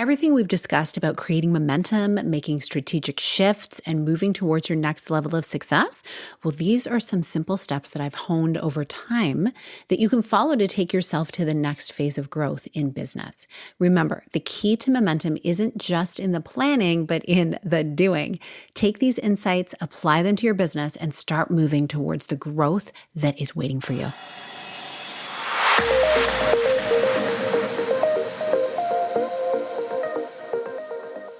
Everything we've discussed about creating momentum, making strategic shifts, and moving towards your next level of success, well, these are some simple steps that I've honed over time that you can follow to take yourself to the next phase of growth in business. Remember, the key to momentum isn't just in the planning, but in the doing. Take these insights, apply them to your business, and start moving towards the growth that is waiting for you.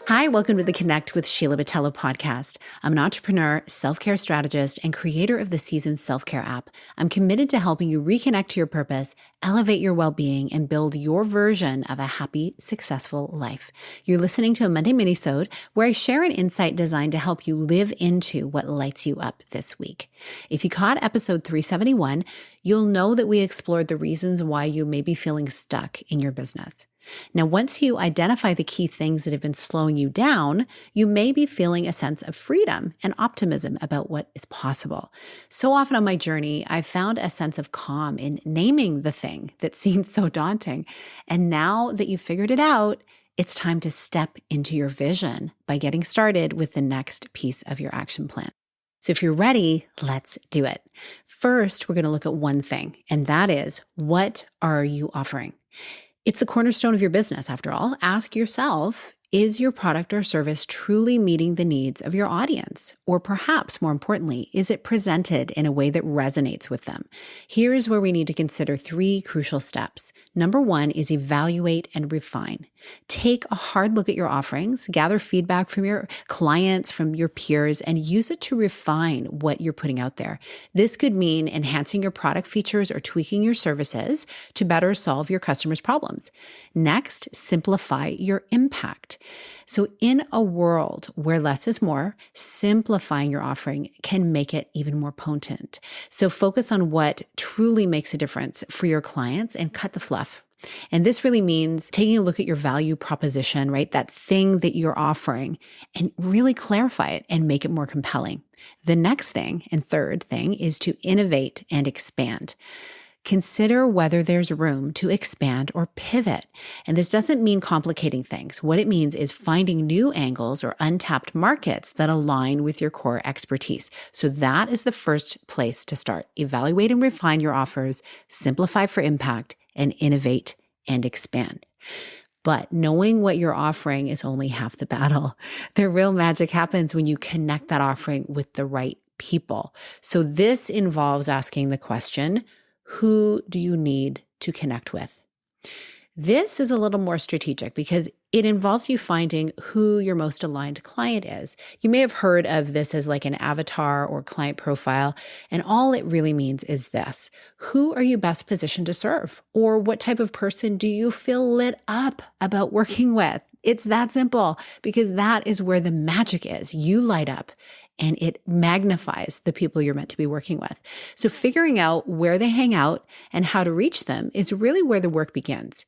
Hi, welcome to the Connect with Sheila Botelho podcast. I'm an entrepreneur, self-care strategist, and creator of the Season Self-Care app. I'm committed to helping you reconnect to your purpose, elevate your well-being, and build your version of a happy, successful life. You're listening to a Monday minisode where I share an insight designed to help you live into what lights you up this week. If you caught episode 371, you'll know that we explored the reasons why you may be feeling stuck in your business. Now, once you identify the key things that have been slowing you down, you may be feeling a sense of freedom and optimism about what is possible. So often on my journey, I've found a sense of calm in naming the thing that seemed so daunting. And now that you've figured it out, it's time to step into your vision by getting started with the next piece of your action plan. So if you're ready, let's do it. First, we're going to look at one thing, and that is, what are you offering? It's the cornerstone of your business, after all. Ask yourself, is your product or service truly meeting the needs of your audience? Or perhaps, more importantly, is it presented in a way that resonates with them? Here's where we need to consider three crucial steps. Number one is evaluate and refine. Take a hard look at your offerings, gather feedback from your clients, from your peers, and use it to refine what you're putting out there. This could mean enhancing your product features or tweaking your services to better solve your customers' problems. Next, simplify your impact. So in a world where less is more, simplifying your offering can make it even more potent. So focus on what truly makes a difference for your clients and cut the fluff. And this really means taking a look at your value proposition, right? That thing that you're offering, and really clarify it and make it more compelling. The next thing, and third thing, is to innovate and expand. Consider whether there's room to expand or pivot. And this doesn't mean complicating things. What it means is finding new angles or untapped markets that align with your core expertise. So that is the first place to start. Evaluate and refine your offers, simplify for impact, and innovate and expand. But knowing what you're offering is only half the battle. The real magic happens when you connect that offering with the right people. So this involves asking the question, who do you need to connect with? This is a little more strategic because it involves you finding who your most aligned client is. You may have heard of this as like an avatar or client profile, and all it really means is this. Who are you best positioned to serve? Or what type of person do you feel lit up about working with? It's that simple, because that is where the magic is. You light up and it magnifies the people you're meant to be working with. So figuring out where they hang out and how to reach them is really where the work begins.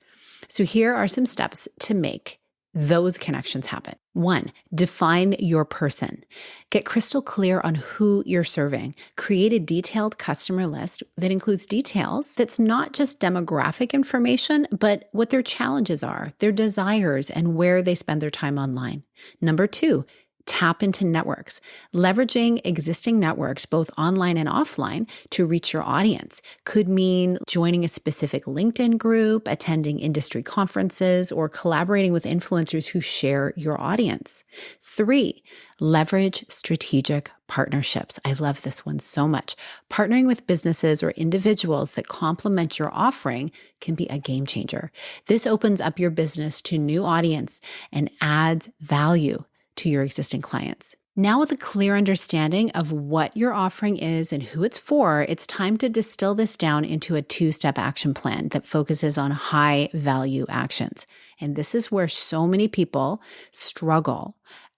So here are some steps to make those connections happen. 1, define your person. Get crystal clear on who you're serving. Create a detailed customer list that includes details that's not just demographic information, but what their challenges are, their desires, and where they spend their time online. Number 2, tap into networks. Leveraging existing networks, both online and offline, to reach your audience could mean joining a specific LinkedIn group, attending industry conferences, or collaborating with influencers who share your audience. 3, leverage strategic partnerships. I love this one so much. Partnering with businesses or individuals that complement your offering can be a game changer. This opens up your business to new audience and adds value to your existing clients. Now, with a clear understanding of what your offering is and who it's for, it's time to distill this down into a 2-step action plan that focuses on high value actions. And this is where so many people struggle.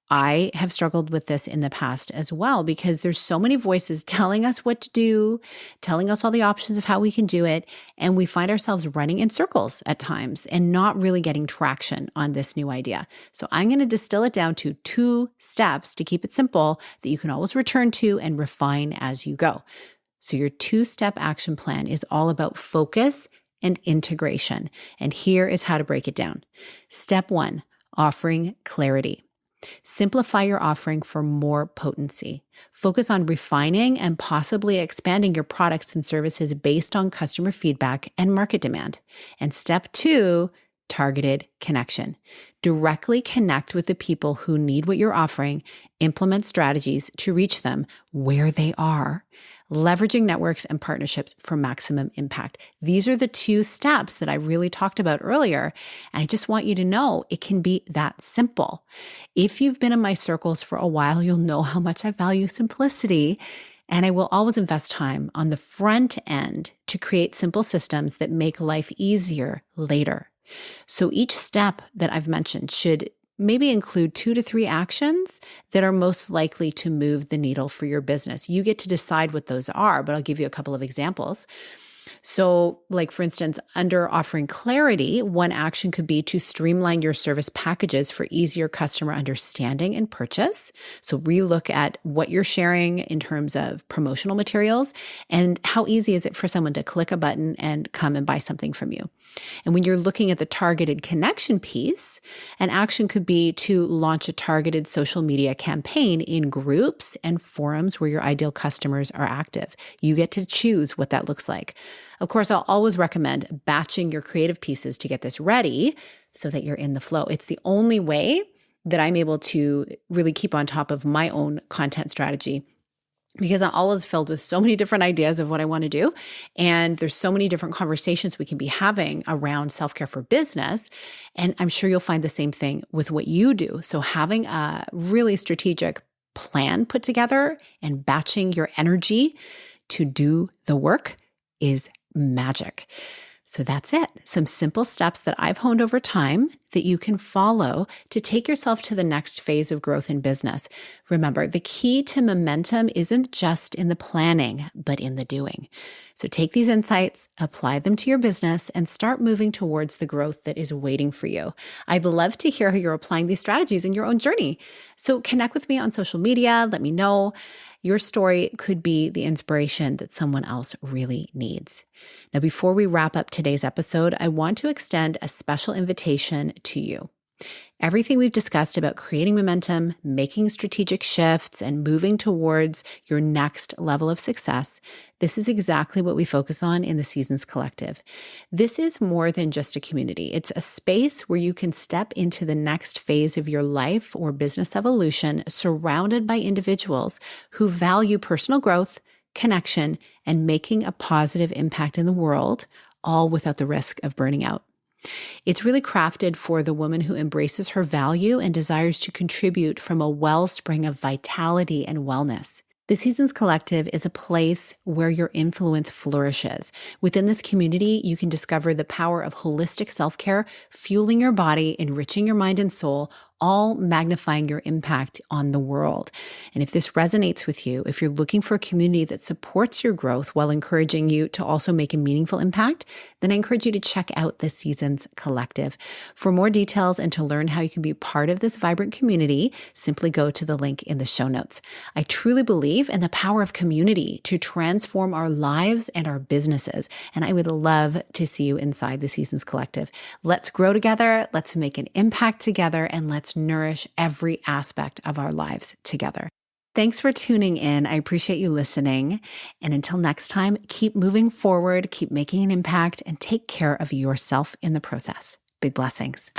I have struggled with this in the past as well, because there's so many voices telling us what to do, telling us all the options of how we can do it. And we find ourselves running in circles at times and not really getting traction on this new idea. So I'm going to distill it down to 2 steps to keep it simple that you can always return to and refine as you go. So your 2-step action plan is all about focus and integration. And here is how to break it down. Step 1, offering clarity. Simplify your offering for more potency. Focus on refining and possibly expanding your products and services based on customer feedback and market demand. And step 2, targeted connection. Directly connect with the people who need what you're offering, implement strategies to reach them where they are, leveraging networks and partnerships for maximum impact. These are the 2 steps that I really talked about earlier. And I just want you to know it can be that simple. If you've been in my circles for a while, you'll know how much I value simplicity. And I will always invest time on the front end to create simple systems that make life easier later. So each step that I've mentioned should maybe include 2 to 3 actions that are most likely to move the needle for your business. You get to decide what those are, but I'll give you a couple of examples. So, like for instance, under offering clarity, one action could be to streamline your service packages for easier customer understanding and purchase. So relook at what you're sharing in terms of promotional materials and how easy is it for someone to click a button and come and buy something from you. And when you're looking at the targeted connection piece, an action could be to launch a targeted social media campaign in groups and forums where your ideal customers are active. You get to choose what that looks like. Of course, I'll always recommend batching your creative pieces to get this ready so that you're in the flow. It's the only way that I'm able to really keep on top of my own content strategy, because I'm always filled with so many different ideas of what I want to do. And there's so many different conversations we can be having around self-care for business. And I'm sure you'll find the same thing with what you do. So having a really strategic plan put together and batching your energy to do the work is magic. So that's it. Some simple steps that I've honed over time that you can follow to take yourself to the next phase of growth in business. Remember, the key to momentum isn't just in the planning, but in the doing. So take these insights, apply them to your business, and start moving towards the growth that is waiting for you. I'd love to hear how you're applying these strategies in your own journey. So connect with me on social media. Let me know. Your story could be the inspiration that someone else really needs. Now, before we wrap up today's episode, I want to extend a special invitation to you. Everything we've discussed about creating momentum, making strategic shifts, and moving towards your next level of success, this is exactly what we focus on in the Seasons Collective. This is more than just a community. It's a space where you can step into the next phase of your life or business evolution surrounded by individuals who value personal growth, connection, and making a positive impact in the world, all without the risk of burning out. It's really crafted for the woman who embraces her value and desires to contribute from a wellspring of vitality and wellness. The Seasons Collective is a place where your influence flourishes. Within this community, you can discover the power of holistic self-care, fueling your body, enriching your mind and soul, all magnifying your impact on the world. And if this resonates with you, if you're looking for a community that supports your growth while encouraging you to also make a meaningful impact, then I encourage you to check out the Seasons Collective. For more details and to learn how you can be part of this vibrant community, simply go to the link in the show notes. I truly believe in the power of community to transform our lives and our businesses, and I would love to see you inside the Seasons Collective. Let's grow together, let's make an impact together, and let's nourish every aspect of our lives together. Thanks for tuning in. I appreciate you listening. And until next time, keep moving forward, keep making an impact, and take care of yourself in the process. Big blessings.